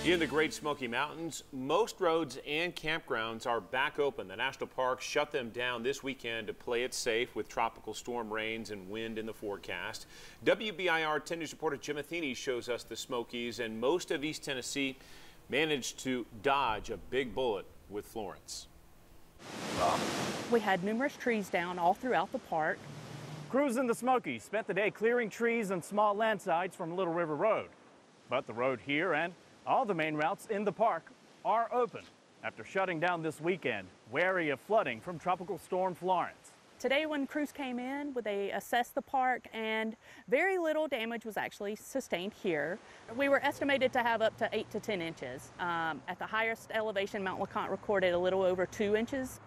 In the Great Smoky Mountains, most roads and campgrounds are back open. The national park shut them down this weekend to play it safe with tropical storm rains and wind in the forecast. WBIR 10 News reporter Jim Athene shows us the Smokies, and most of East Tennessee managed to dodge a big bullet with Florence. We had numerous trees down all throughout the park. Crews in the Smokies spent the day clearing trees and small landslides from Little River Road. But the road here and all the main routes in the park are open after shutting down this weekend, wary of flooding from Tropical Storm Florence. Today when crews came in, they assessed the park and very little damage was actually sustained here. We were estimated to have up to 8 to 10 inches. At the highest elevation, Mount LeConte recorded a little over 2 inches.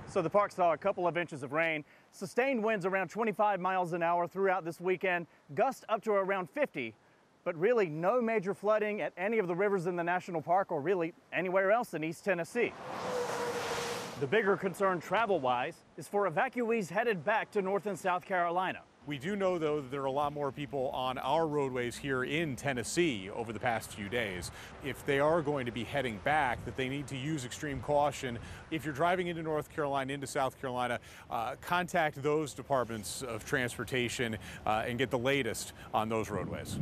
So the park saw a couple of inches of rain, sustained winds around 25 miles an hour throughout this weekend, gusts up to around 50. But really no major flooding at any of the rivers in the national park or really anywhere else in East Tennessee. The bigger concern travel-wise is for evacuees headed back to North and South Carolina. We do know, though, that there are a lot more people on our roadways here in Tennessee over the past few days. If they are going to be heading back, that they need to use extreme caution. If you're driving into North Carolina, into South Carolina, contact those departments of transportation and get the latest on those roadways.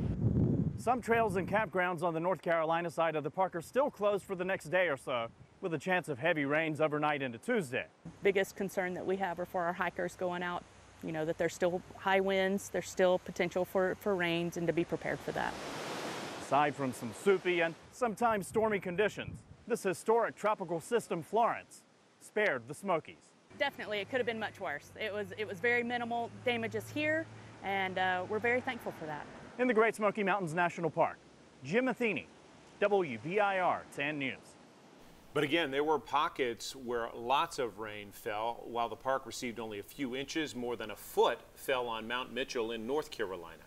Some trails and campgrounds on the North Carolina side of the park are still closed for the next day or so, with a chance of heavy rains overnight into Tuesday. Biggest concern that we have are for our hikers going out, that there's still high winds, there's still potential for rains, and to be prepared for that. Aside from some soupy and sometimes stormy conditions, this historic tropical system, Florence, spared the Smokies. Definitely, it could have been much worse. It was very minimal damages here, and we're very thankful for that. In the Great Smoky Mountains National Park, Jim Athene, WBIR 10 News. But again, there were pockets where lots of rain fell, while the park received only a few inches. More than a foot fell on Mount Mitchell in North Carolina.